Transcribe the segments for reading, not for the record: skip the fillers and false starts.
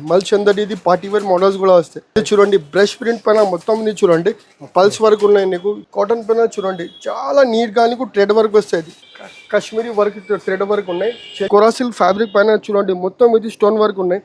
Mulch అందరి ఇది party wear models కూడా వస్తాయి. ఇది చూడండి బ్రష్ ప్రింట్ పైన మొత్తం చూడండి పల్స్ వర్క్ ఉన్నాయి. నీకు కాటన్ పైన చూడండి చాలా నీట్ గా నీకు థ్రెడ్ వర్క్ వస్తాయి. కాశ్మీరీ వర్క్ థ్రెడ్ వర్క్ ఉన్నాయి. కొరాసిల్ ఫ్యాబ్రిక్ పైన చూడండి మొత్తం ఇది స్టోన్ వర్క్ ఉన్నాయి.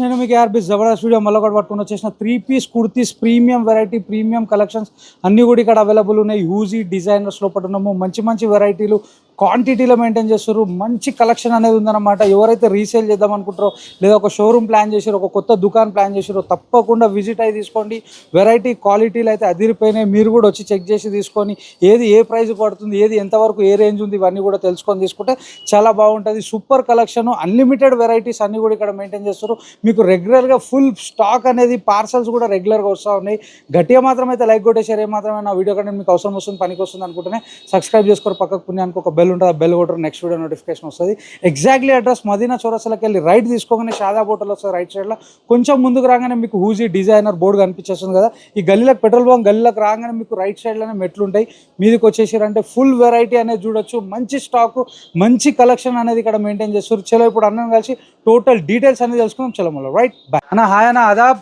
నేను మీకు ఆర్బీ జబర్దస్త్ వీడియో మళ్ళీ కూడా పట్టుకుని వచ్చేసిన 3 piece kurtis premium variety premium collections అన్ని కూడా ఇక్కడ అవైలబుల్ ఉన్నాయి. యూజీ డిజైనర్స్ లోపల ఉన్నాము. మంచి మంచి వెరైటీలు క్వాంటిటీలో మెయింటైన్ చేస్తారు. మంచి కలెక్షన్ అనేది ఉందన్నమాట. ఎవరైతే రీసేల్ చేద్దాం అనుకుంటారో లేదా ఒక షోరూమ్ ప్లాన్ చేసారో ఒక కొత్త దుకాణం ప్లాన్ చేసారో తప్పకుండా విజిట్ అయ్యి తీసుకోండి. వెరైటీ క్వాలిటీలు అయితే అదిరిపోయినాయి. మీరు కూడా వచ్చి చెక్ చేసి తీసుకొని ఏది ఏ ప్రైస్ పడుతుంది, ఏది ఎంతవరకు ఏ రేంజ్ ఉంది ఇవన్నీ కూడా తెలుసుకొని తీసుకుంటే చాలా బాగుంటుంది. సూపర్ కలెక్షన్, అన్లిమిటెడ్ వెరైటీస్ అన్ని కూడా ఇక్కడ మెయింటైన్ చేస్తారు. మీకు రెగ్యులర్గా ఫుల్ స్టాక్ అనేది పార్సల్స్ కూడా రెగ్యులర్గా వస్తూ ఉన్నాయి. గట్టిగా మాత్రం అయితే లైక్ కొట్టేసారు. ఏమాత్రమే నా వీడియో కంటే మీకు అవసరం వస్తుంది, పనికి వస్తుంది అనుకుంటేనే సబ్స్క్రైబ్ చేసుకోరు. పక్కకు పుణ్యానికి ఒక బెల్ ఉంటుంది, ఆ బెల్ కొట్టరు, నెక్స్ట్ వీడియో నోటిఫికేషన్ వస్తుంది. ఎగ్జాక్ట్లీ అడ్రస్ మదీనా చౌరస్తాకి వెళ్ళి రైట్ తీసుకోగానే షాదాబ్ హోటల్ వస్తుంది. రైట్ సైడ్లో కొంచెం ముందుకు రాగానే మీకు హూజీ డిజైనర్ బోర్డు కనిపించేస్తుంది కదా. ఈ గల్లీలకు పెట్రోల్ బంక్ గల్లీలకు రాగానే మీకు రైట్ సైడ్లోనే మెట్లు ఉంటాయి. మీదకి వచ్చేసారంటే ఫుల్ వెరైటీ అనేది చూడొచ్చు. మంచి స్టాక్, మంచి కలెక్షన్ అనేది ఇక్కడ మెయింటైన్ చేస్తారు. చలో ఇప్పుడు అన్నం కలిసి టోటల్ డీటెయిల్స్ అనేది తెలుసుకుందాం. చలో మళ్ళీ రైట్ బాయ్ అన్న. హాయ్ అన్న, అదాబ్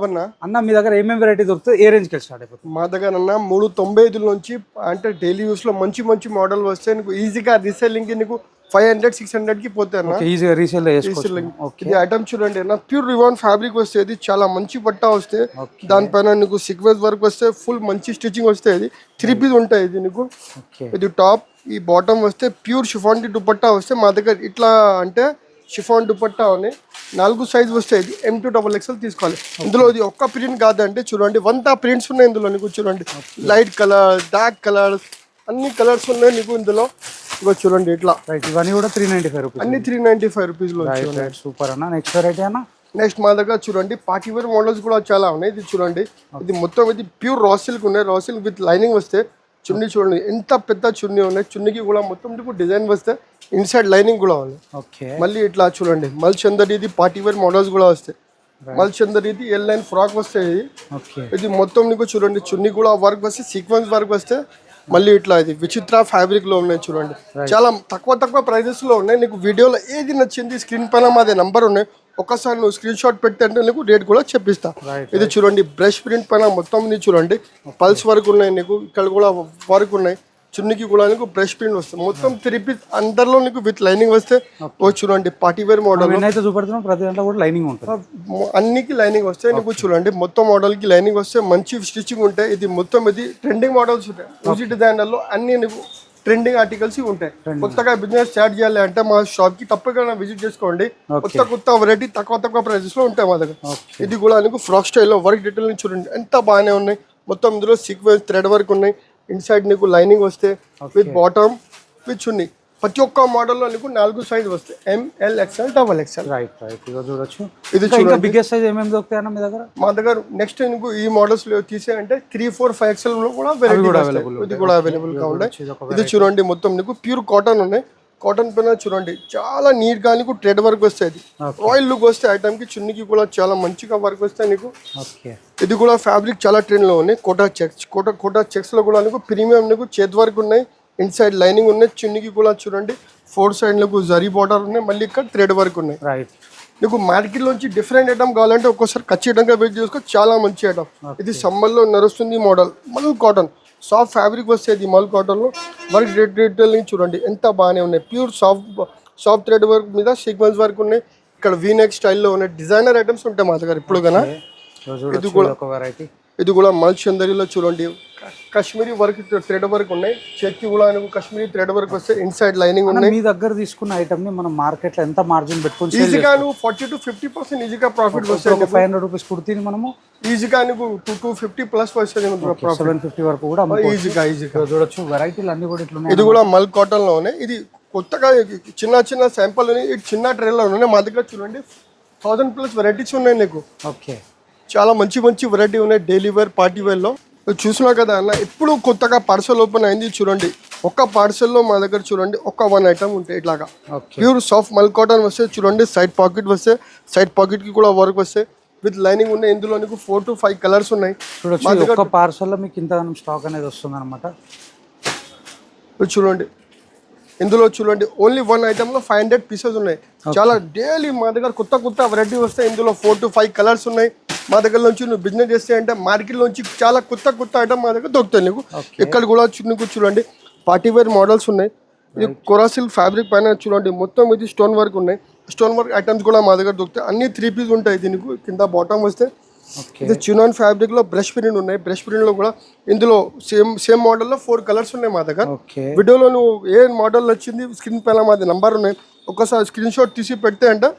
అన్న. మీ దగ్గర ఏమేమి వెరైటీ దొరుకుతుంది, ఏ రేంజ్కి స్టార్ట్ అయిపోతుంది? మా దగ్గర అన్న 395 నుంచి అంటే డైలీ యూస్ లో మంచి మంచి మోడల్ వస్తే నీకు ఈజీగా రీసెల్లింగ్ కి నీకు 500-600 కి పోతాయి అన్న. ఈజీగా రీసేల్ ఇది ఐటమ్ చూడండి అన్న, ప్యూర్ రివాన్ ఫ్యాబ్రిక్ వస్తుంది. చాలా మంచి పట్టా వస్తే దానిపైన నీకు సీక్వెన్స్ వర్క్ వస్తే ఫుల్ మంచి స్టిచింగ్ వస్తే ఇది 3 పీస్ ఉంటాయి. ఇది నీకు ఇది టాప్, ఈ బాటమ్ వస్తే ప్యూర్ షిఫాన్ దుపట్టా వస్తే మా దగ్గర ఇట్లా అంటే షిఫాన్ దుపట్టా అని 4 సైజ్ వస్తాయి. ఇది M2XXL తీసుకోవాలి. ఇందులో ఇది ఒక్క ప్రింట్ కాదంటే చూడండి 100 ప్రింట్స్ ఉన్నాయి ఇందులో. నీకు చూడండి లైట్ కలర్, డార్క్ కలర్స్, అన్ని కలర్స్ ఉన్నాయి నీకు ఇందులో. ఇగో చూడండి ఇట్లా ఇవన్నీ కూడా 395 రూపీస్, అన్ని 395 రూపీస్ లో. సూపర్ అన్న. నెక్స్ట్ వెరైటీ అన్న. నెక్స్ట్ మా దగ్గర చూడండి పార్టీ వేర్ మోడల్స్ కూడా చాలా ఉన్నాయి. ఇది చూడండి ఇది మొత్తం ఇది ప్యూర్ రా సిల్క్ ఉన్నాయి. రా సిల్క్ విత్ లైనింగ్ వస్తే చున్నీ చూడండి ఎంత పెద్ద చున్నీ ఉన్నాయి. చున్నీకి కూడా మొత్తం డిజైన్ వస్తే ఇన్సైడ్ లైనింగ్ కూడా ఉంది. మళ్ళీ ఇట్లా చూడండి మల్చ్ అందరి ఇది పార్టీ వేర్ మోడల్స్ కూడా వస్తాయి. మల్చ్ అందరి ఇది ఎల్ లైన్ ఫ్రాక్ వస్తాయి. ఇది మొత్తం నీకు చూడండి చున్నీ కూడా వర్క్ వస్తే సీక్వెన్స్ వర్క్ వస్తే మళ్ళీ ఇట్లా ఇది విచిత్ర ఫ్యాబ్రిక్ లో ఉన్నాయి. చూడండి చాలా తక్కువ ప్రైజెస్ లో ఉన్నాయి. నీకు వీడియోలో ఏది నచ్చింది స్క్రీన్ పైన మాదే నంబర్ ఉన్నాయి. ఒకసారి నువ్వు స్క్రీన్ షాట్ పెడితే నీకు రేట్ కూడా చెప్పిస్తా. ఇది చూడండి బ్రష్ ప్రింట్ పైన మొత్తం చూడండి పల్స్ వర్క్ ఉన్నాయి. నీకు ఇక్కడ కూడా వర్క్ ఉన్నాయి. చున్నీకి కూడా నీకు బ్రష్ ప్రింట్ వస్తుంది. మొత్తం 3 పీస్ అందరిలో నీకు విత్ లైనింగ్ వస్తే చూడండి పార్టీ వేర్ మోడల్ ప్రతి దాంట్లో కూడా లైనింగ్ ఉంటుంది. అన్నికి లైనింగ్ వస్తాయి. నీకు చూడంండి మొత్తం మోడల్ కి లైనింగ్ వస్తే మంచి స్టిచింగ్ ఉంటాయి. ఇది మొత్తం ఇది ట్రెండింగ్ మోడల్స్ ఉంటాయి. యూజీ డిజైనర్లో అన్ని నీకు ట్రెండింగ్ ఆర్టికల్స్ ఉంటాయి. కొత్తగా బిజినెస్ స్టార్ట్ చేయాలి అంటే మా షాప్ కి తప్పకుండా విజిట్ చేసుకోండి. కొత్త వెరైటీ తక్కువ ప్రైజెస్ లో ఉంటాయి మా దగ్గర. ఇది కూడా నీకు ఫ్రాక్ స్టైల్లో వర్క్ డీటెయిల్ చూడండి ఎంత బాగానే ఉన్నాయి. మొత్తం ఇందులో సీక్వెన్స్ థ్రెడ్ వర్క్ ఉన్నాయి. ఇన్సైడ్ నీకు లైనింగ్ వస్తే విత్ బాటమ్ విత్ చున్నీ. ప్రతి ఒక్క మోడల్లో నీకు 4 సైజ్ వస్తాయి. ML, XL, XXL. ఇది చూడండి బిగ్గెస్ట్ సైజ్ ఏమేమి దొరుకుతాయన్న మీ దగ్గర? మా దగ్గర నెక్స్ట్ నీకు ఈ మోడల్స్ తీసేయంటే 3, 4, 5XL లో కూడా వెరైటీ ఇది కూడా అవైలబుల్ గా ఉన్నాయి. ఇది చూడండి మొత్తం నీకు ప్యూర్ కాటన్ ఉన్నాయి. కాటన్ పైన చూడండి చాలా నీట్ గా నీకు థ్రెడ్ వర్క్ వస్తాయి. రాయల్ లుక్ వస్తే ఐటమ్ కి చున్నీకి కూడా చాలా మంచిగా వర్క్ వస్తాయి నీకు. ఇది కూడా ఫ్యాబ్రిక్ చాలా ట్రెండ్ లో ఉన్నాయి. కోటా చెక్స్ లో కూడా నీకు ప్రీమియం నీకు చేత్ వర్క్ ఉన్నాయి. ఇన్సైడ్ లైనింగ్ ఉన్నాయి. చున్నీకి కూడా చూడండి 4 సైడ్ లకు జరీ బార్డర్ ఉన్నాయి. మళ్ళీ ఇక్కడ థ్రెడ్ వర్క్ ఉన్నాయి. నీకు మార్కెట్ లోంచి డిఫరెంట్ ఐటమ్ కావాలంటే ఒక్కోసారి ఖచ్చితంగా వెయిట్ చేసుకో. చాలా మంచి ఐటమ్. ఇది సమ్మర్ లో నడుస్తుంది మోడల్. మల్ కాటన్ సాఫ్ట్ ఫ్యాబ్రిక్ వస్తుంది. మల్ కాటన్ లో వర్క్ డీటెయిలింగ్ చూడండి ఎంత బాగానే ఉన్నాయి. ప్యూర్ సాఫ్ట్ థ్రెడ్ వర్క్ మీద సీక్వెన్స్ వర్క్ ఉన్నాయి. ఇక్కడ వీనెక్ స్టైల్లో ఉన్నాయి. డిజైనర్ ఐటమ్స్ ఉంటాయి మా దగ్గర ఇప్పుడు కన్నా. ఇది కూడా మల్చ్ అందరిలో చూడండి కాశ్మీరీ వర్క్ థ్రెడ్ వర్క్ ఉన్నాయి. చెక్కి కూడా కాశ్మీరీ థ్రెడ్ వర్క్ వస్తే ఇన్సైడ్ లైనింగ్ ఉన్నాయి. మీ దగ్గర తీసుకున్న ఐటమ్ ని మనం మార్కెట్ లో ఎంత మార్జిన్ పెట్టుకుని ఈజీగా నువ్వు 40-50% ఈజీగా ప్రాఫిట్ వస్తాయి. 500 రూపీస్ కుర్తీని మనము ఈజీగా నీకు 250+ వస్తుంది. 750 వరకు కూడా ఈజీగా చూడొచ్చు. వెరైటీలు అన్ని కూడా ఇట్లా. ఇది కూడా మల్ కాటన్ లో ఉన్నాయి. ఇది కొత్తగా చిన్న శాంపుల్ ఉన్నాయి. ఇది చిన్న ట్రైల్ లో ఉన్నాయి. మా దగ్గర చూడండి 1000+ వెరైటీస్ ఉన్నాయి నీకు. చాలా మంచి వెరైటీ ఉన్నాయి. డైలీ వేర్, పార్టీ వేర్ లో చూసినా కదా అన్న. ఇప్పుడు కొత్తగా పార్సల్ ఓపెన్ అయింది చూడండి. ఒక్క పార్సల్లో మా దగ్గర చూడండి ఒక 1 ఐటమ్ ఉంటాయి. ఇట్లాగా ప్యూర్ సాఫ్ట్ మల్ కాటన్ వస్తే చూడండి సైడ్ పాకెట్ వస్తే సైడ్ పాకెట్ కి కూడా వర్క్ వస్తే విత్ లైనింగ్ ఉన్నాయి. ఇందులో నీకు 4 to 5 కలర్స్ ఉన్నాయి. ఒక పార్సల్ లో మీకు ఇంత స్టాక్ అనేది వస్తుంది అనమాట. చూడండి ఇందులో చూడండి ఓన్లీ 1 ఐటెంలో 500 పీసెస్ ఉన్నాయి. చాలా డైలీ మా దగ్గర కొత్త కొత్త వెరైటీ వస్తాయి. ఇందులో 4 to 5 కలర్స్ ఉన్నాయి. మా దగ్గర నుంచి నువ్వు బిజినెస్ చేస్తే అంటే మార్కెట్ నుంచి చాలా కొత్త కొత్త ఐటమ్ మా దగ్గర దొరుకుతాయి నీకు. ఇక్కడ కూడా నీకు చూడండి పార్టీ వేర్ మోడల్స్ ఉన్నాయి. ఇది కొరాసిల్ ఫ్యాబ్రిక్ పైన చూడండి మొత్తం ఇది స్టోన్ వర్క్ ఉన్నాయి. స్టోన్ వర్క్ ఐటమ్స్ కూడా మా దగ్గర దొరుకుతాయి. అన్ని 3 పీస్ ఉంటాయి దీనికి. కింద బాటమ్ వస్తే ఇది చినాన్ ఫ్యాబ్రిక్ లో బ్రష్ ప్రింట్ ఉన్నాయి. బ్రష్ ప్రింట్ లో కూడా ఇందులో సేమ్ మోడల్ లో 4 కలర్స్ ఉన్నాయి మా దగ్గర. వీడియోలో నువ్వు ఏ మోడల్ వచ్చింది స్క్రీన్ పైన మాది నంబర్ ఉన్నాయి. ఒకసారి స్క్రీన్ షాట్ తీసి పెడితే అంటే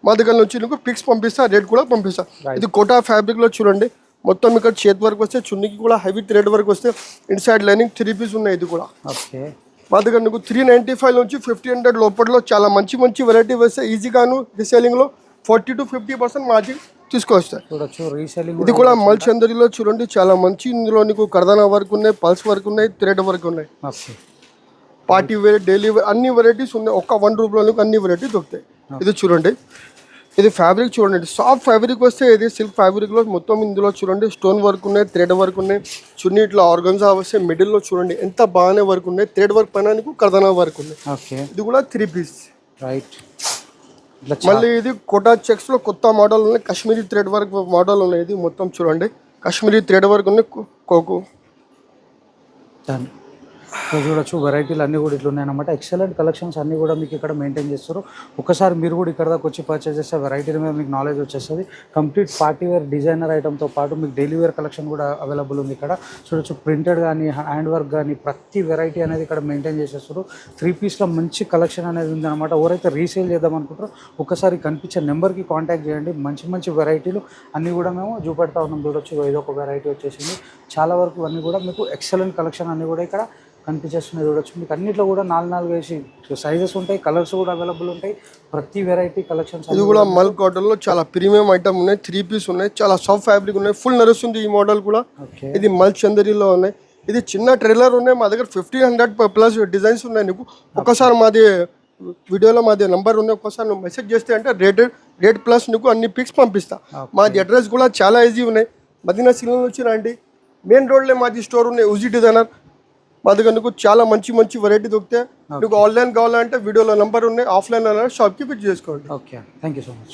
మా దగ్గర నుంచి నీకు పిక్స్ పంపిస్తా, రేట్ కూడా పంపిస్తా. ఇది కోటా ఫ్యాబ్రిక్ లో చూడండి మొత్తం ఇక్కడ చేతి వర్క్ వస్తే, చున్నీకి కూడా హెవీ థ్రెడ్ వర్క్ వస్తే, ఇన్సైడ్ లైనింగ్ 3 పీస్ ఉన్నాయి. ఇది కూడా మా దగ్గర నీకు 395 నుంచి 1500 లోపల చాలా మంచి మంచి వెరైటీ వస్తే ఈజీగాను రీసేలింగ్లో 40 to 50% మార్జిన్ తీసుకొస్తాయి. ఇది కూడా మల్చందరిలో చూడండి చాలా మంచి. ఇందులో నీకు కర్దానా వర్క్ ఉన్నాయి, పల్స్ వర్క్ ఉన్నాయి, థ్రెడ్ వర్క్ ఉన్నాయి. పార్టీ వేర్, డైలీ వేర్ అన్ని వెరైటీస్ ఉన్నాయి. ఒక్క 1 రూపీలో నీకు అన్ని వెరైటీ దొరుకుతాయి. ఇది చూడండి ఇది ఫ్యాబ్రిక్ చూడండి సాఫ్ట్ ఫ్యాబ్రిక్ వస్తే ఇది సిల్క్ ఫ్యాబ్రిక్లో మొత్తం ఇందులో చూడండి స్టోన్ వర్క్ ఉన్నాయి, థ్రెడ్ వర్క్ ఉన్నాయి. చున్నీ ఇట్లా ఆర్గన్జా వస్తే మిడిల్లో చూడండి ఎంత బాగానే వర్క్ ఉన్నాయి. థ్రెడ్ వర్క్ పైన నీకు కర్దానా వర్క్ ఉన్నాయి. ఇది కూడా 3 పీస్. మళ్ళీ ఇది కోటా చెక్స్ లో కొత్త మోడల్ ఉన్నాయి. కాశ్మీరీ థ్రెడ్ వర్క్ మోడల్ ఉన్నాయి. ఇది మొత్తం చూడండి కాశ్మీరీ థ్రెడ్ వర్క్ ఉన్నాయి. కోకో చూడొచ్చు వెరైటీలు అన్నీ కూడా ఇట్లా ఉన్నాయన్నమాట. ఎక్సలెంట్ కలెక్షన్స్ అన్నీ కూడా మీకు ఇక్కడ మెయింటైన్ చేస్తారు. ఒకసారి మీరు కూడా ఇక్కడ దాకా వచ్చి పర్చేస్ చేస్తే వెరైటీల మీద మీకు నాలెడ్జ్ వచ్చేస్తుంది. కంప్లీట్ పార్టీ వేర్ డిజైనర్ ఐటమ్తో పాటు మీకు డైలీ వేర్ కలెక్షన్ కూడా అవైలబుల్ ఉంది ఇక్కడ. చూడొచ్చు ప్రింటెడ్ కానీ హ్యాండ్ వర్క్ కానీ ప్రతి వెరైటీ అనేది ఇక్కడ మెయింటైన్ చేసేస్తారు. 3 పీస్లో మంచి కలెక్షన్ అనేది ఉందన్నమాట. ఎవరైతే రీసేల్ చేద్దాం అనుకుంటారో ఒకసారి కనిపించే నెంబర్కి కాంటాక్ట్ చేయండి. మంచి మంచి వెరైటీలు అన్నీ కూడా మేము చూపెడతా ఉన్నాం. చూడొచ్చు ఏదో ఒక వెరైటీ వచ్చేసింది. చాలా వరకు అన్నీ కూడా మీకు ఎక్సలెంట్ కలెక్షన్ అన్నీ కూడా ఇక్కడ కనిపించేస్తున్నాయి. చూడొచ్చు మీకు అన్నిట్లో కూడా 4 వేసి సైజెస్ ఉంటాయి, కలర్స్ కూడా అవైలబుల్ ఉంటాయి. ప్రతి వెరైటీ కలెక్షన్స్. ఇది కూడా మల్ కాటన్ లో చాలా ప్రీమియం ఐటమ్ ఉన్నాయి. 3 పీస్ ఉన్నాయి. చాలా సాఫ్ట్ ఫ్యాబ్రిక్ ఉన్నాయి. ఫుల్ నడుస్తుంది ఈ మోడల్ కూడా. ఇది మల్ చందరిలో ఉన్నాయి. ఇది చిన్న ట్రైలర్ ఉన్నాయి. మా దగ్గర 1500+ డిజైన్స్ ఉన్నాయి. నీకు ఒకసారి మాది వీడియోలో మాది నంబర్ ఉన్నాయి. ఒకసారి నువ్వు మెసేజ్ చేస్తే అంటే రేట్ ప్లస్ నీకు అన్ని పిక్స్ పంపిస్తా. మాది అడ్రస్ కూడా చాలా ఈజీ ఉన్నాయి. మదీనా సిగ్నల్ నుంచి రండి. మెయిన్ రోడ్లో మాది స్టోర్ ఉన్నాయి. ఉజీ డిజైనర్ మా దగ్గర నీకు చాలా మంచి మంచి వెరైటీ దొరికితే. నీకు ఆన్లైన్ కావాలంటే వీడియోలో నంబర్ ఉన్నాయి. ఆఫ్లైన్ షాప్కి పిక్ చేసుకోండి. Okay, thank you so much.